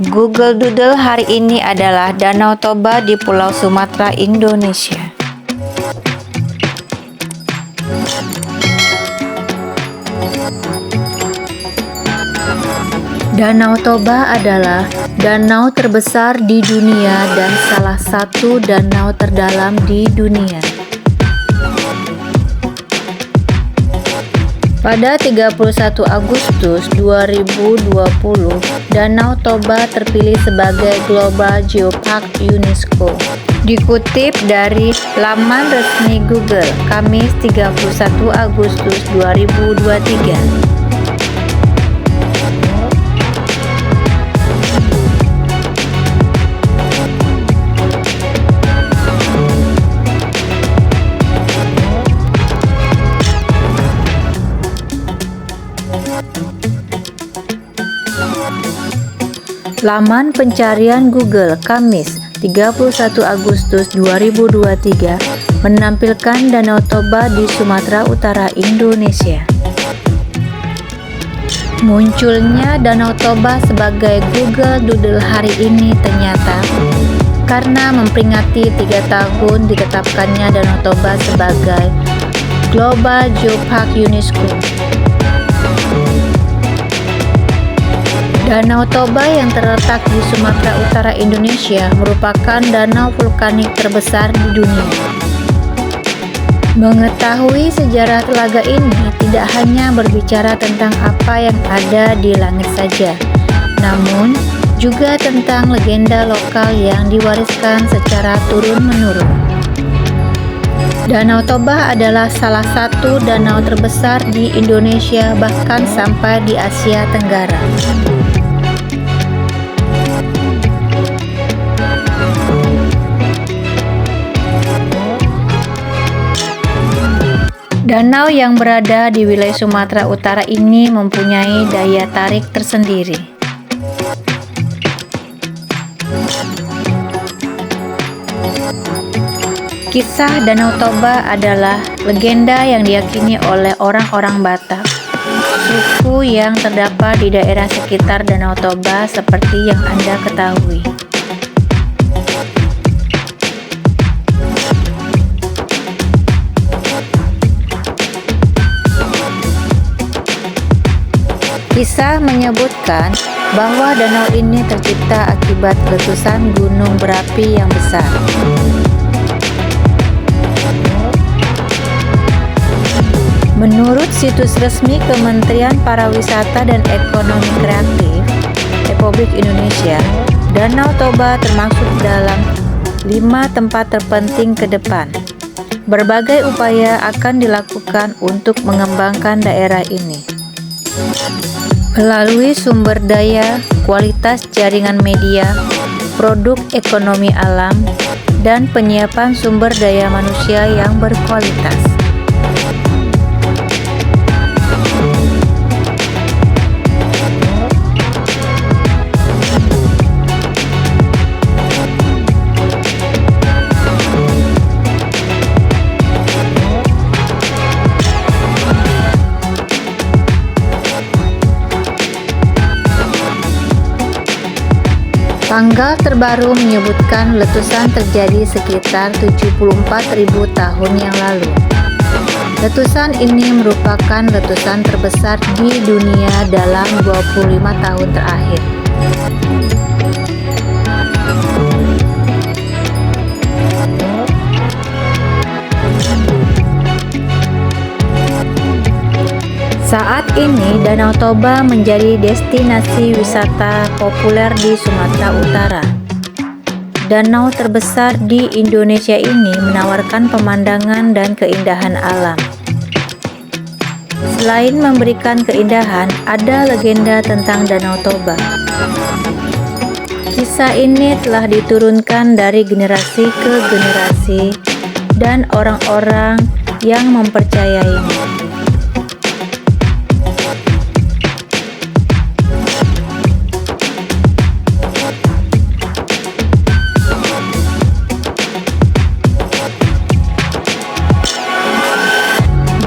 Google Doodle hari ini adalah Danau Toba di Pulau Sumatera, Indonesia. Danau Toba adalah danau terbesar di dunia dan salah satu danau terdalam di dunia. Pada 31 Agustus 2020, Danau Toba terpilih sebagai Global Geopark UNESCO. Dikutip dari laman resmi Google, Kamis 31 Agustus 2023. Laman pencarian Google Kamis 31 Agustus 2023 menampilkan Danau Toba di Sumatera Utara, Indonesia. Munculnya Danau Toba sebagai Google Doodle hari ini ternyata karena memperingati 3 tahun ditetapkannya Danau Toba sebagai Global Geopark UNESCO. Danau Toba yang terletak di Sumatera Utara, Indonesia merupakan danau vulkanik terbesar di dunia. Mengetahui sejarah telaga ini tidak hanya berbicara tentang apa yang ada di langit saja, namun juga tentang legenda lokal yang diwariskan secara turun-menurun. Danau Toba adalah salah satu danau terbesar di Indonesia, bahkan sampai di Asia Tenggara. Danau yang berada di wilayah Sumatera Utara ini mempunyai daya tarik tersendiri. Kisah Danau Toba adalah legenda yang diyakini oleh orang-orang Batak, suku yang terdapat di daerah sekitar Danau Toba seperti yang Anda ketahui. Kisah menyebutkan bahwa danau ini tercipta akibat letusan gunung berapi yang besar. Menurut situs resmi Kementerian Pariwisata dan Ekonomi Kreatif Republik Indonesia, Danau Toba termasuk dalam 5 tempat terpenting ke depan. Berbagai upaya akan dilakukan untuk mengembangkan daerah ini melalui sumber daya, kualitas jaringan media, produk ekonomi alam, dan penyiapan sumber daya manusia yang berkualitas. Tanggal terbaru menyebutkan letusan terjadi sekitar 74.000 tahun yang lalu. Letusan ini merupakan letusan terbesar di dunia dalam 25 tahun terakhir. Saat ini Danau Toba menjadi destinasi wisata populer di Sumatera Utara. Danau terbesar di Indonesia ini menawarkan pemandangan dan keindahan alam. Selain memberikan keindahan, ada legenda tentang Danau Toba. Kisah ini telah diturunkan dari generasi ke generasi dan orang-orang yang mempercayainya.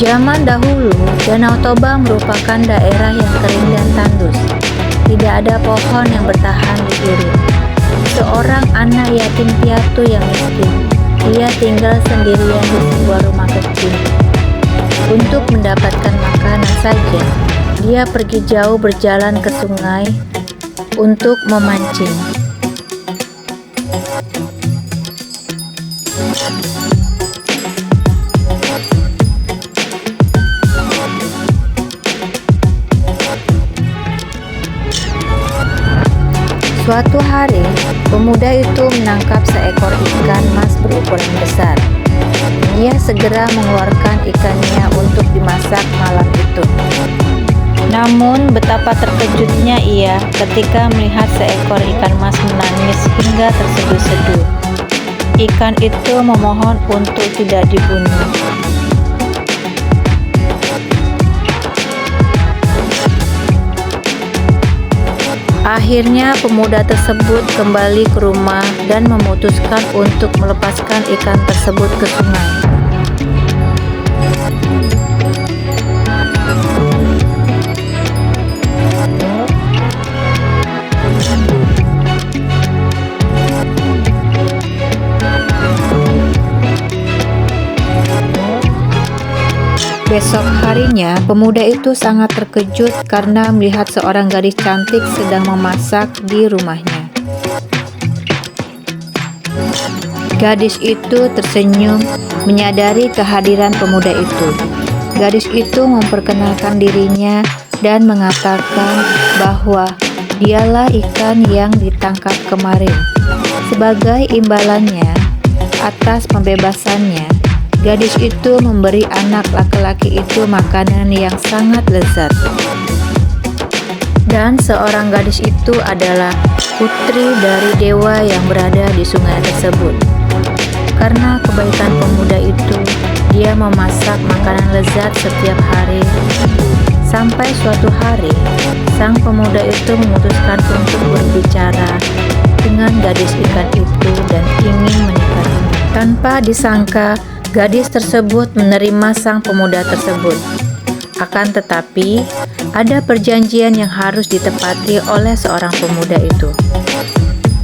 Zaman dahulu, Danau Toba merupakan daerah yang kering dan tandus. tidak ada pohon yang bertahan di biru. Seorang anak yatim piatu yang miskin, dia tinggal sendirian di sebuah rumah kecil. Untuk mendapatkan makanan saja, dia pergi jauh berjalan ke sungai untuk memancing. Suatu hari, pemuda itu menangkap seekor ikan mas berukuran besar. Dia segera mengeluarkan ikannya untuk dimasak malam itu. Namun, betapa terkejutnya ia ketika melihat seekor ikan mas menangis hingga terseduh-seduh. Ikan itu memohon untuk tidak dibunuh. Akhirnya pemuda tersebut kembali ke rumah dan memutuskan untuk melepaskan ikan tersebut ke sungai. Besok harinya, pemuda itu sangat terkejut karena melihat seorang gadis cantik sedang memasak di rumahnya. Gadis itu tersenyum menyadari kehadiran pemuda itu. Gadis itu memperkenalkan dirinya dan mengatakan bahwa dialah ikan yang ditangkap kemarin. Sebagai imbalannya atas pembebasannya, gadis itu memberi anak laki-laki itu makanan yang sangat lezat. Dan seorang gadis itu adalah putri dari dewa yang berada di sungai tersebut. Karena kebaikan pemuda itu, dia memasak makanan lezat setiap hari. Sampai suatu hari, sang pemuda itu memutuskan untuk berbicara dengan gadis ikan itu dan ingin menikahinya. Tanpa disangka, gadis tersebut menerima sang pemuda tersebut. Akan tetapi, ada perjanjian yang harus ditepati oleh seorang pemuda itu.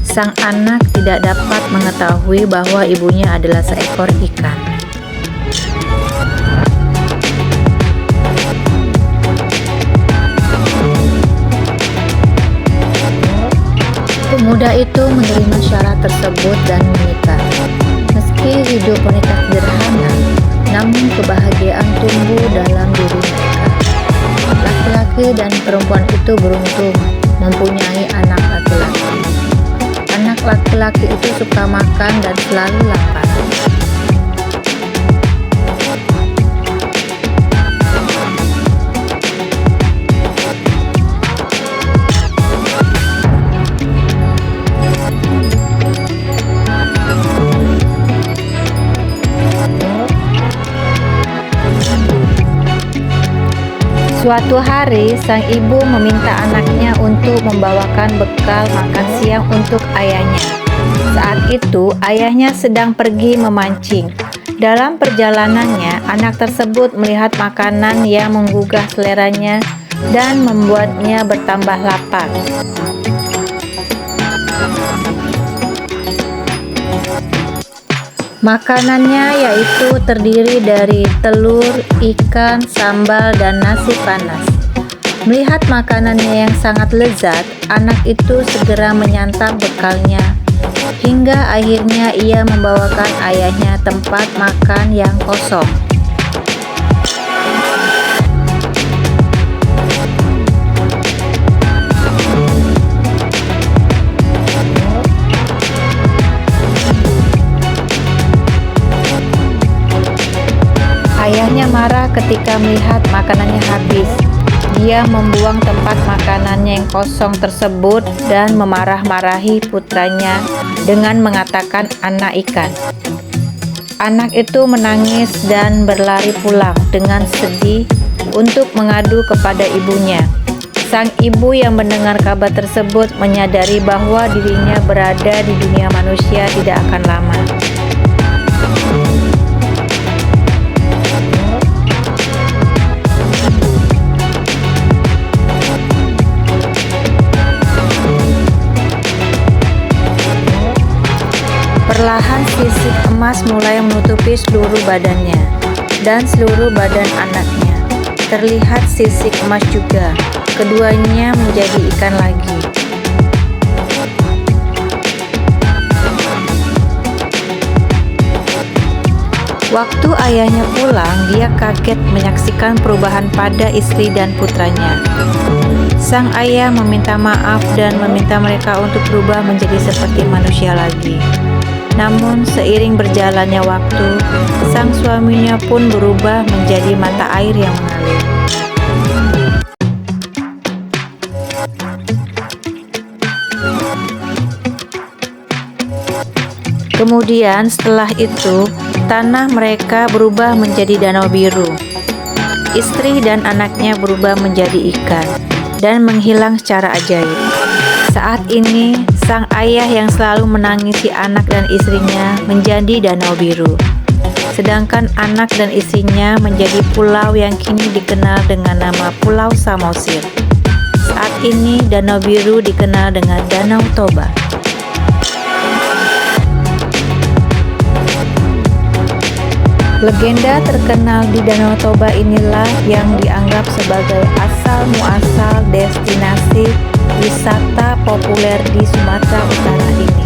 Sang anak tidak dapat mengetahui bahwa ibunya adalah seekor ikan. Pemuda itu menerima syarat tersebut dan menikah. Meski hidup mereka sederhana, namun kebahagiaan tumbuh dalam diri mereka. Laki-laki dan perempuan itu beruntung mempunyai anak laki-laki. Anak laki-laki itu suka makan dan selalu lapar. Suatu hari, sang ibu meminta anaknya untuk membawakan bekal makan siang untuk ayahnya. Saat itu, ayahnya sedang pergi memancing. Dalam perjalanannya, anak tersebut melihat makanan yang menggugah seleranya dan membuatnya bertambah lapar. Makanannya yaitu terdiri dari telur, ikan, sambal, dan nasi panas. Melihat makanannya yang sangat lezat, anak itu segera menyantap bekalnya, hingga akhirnya ia membawakan ayahnya tempat makan yang kosong. Ayahnya marah ketika melihat makanannya habis. Dia membuang tempat makanannya yang kosong tersebut dan memarah-marahi putranya dengan mengatakan anak ikan. Anak itu menangis dan berlari pulang dengan sedih untuk mengadu kepada ibunya. Sang ibu yang mendengar kabar tersebut menyadari bahwa dirinya berada di dunia manusia tidak akan lama. Perlahan sisik emas mulai menutupi seluruh badannya dan seluruh badan anaknya. Terlihat sisik emas juga. Keduanya menjadi ikan lagi. Waktu ayahnya pulang, dia kaget menyaksikan perubahan pada istri dan putranya. Sang ayah meminta maaf dan meminta mereka untuk berubah menjadi seperti manusia lagi. Namun seiring berjalannya waktu, sang suaminya pun berubah menjadi mata air yang mengalir. Kemudian setelah itu, tanah mereka berubah menjadi danau biru. Istri dan anaknya berubah menjadi ikan dan menghilang secara ajaib. Saat ini, sang ayah yang selalu menangisi anak dan istrinya menjadi danau biru. Sedangkan anak dan istrinya menjadi pulau yang kini dikenal dengan nama Pulau Samosir. Saat ini, danau biru dikenal dengan Danau Toba. Legenda terkenal di Danau Toba inilah yang dianggap sebagai asal-muasal destinasi wisata populer di Sumatera Utara ini.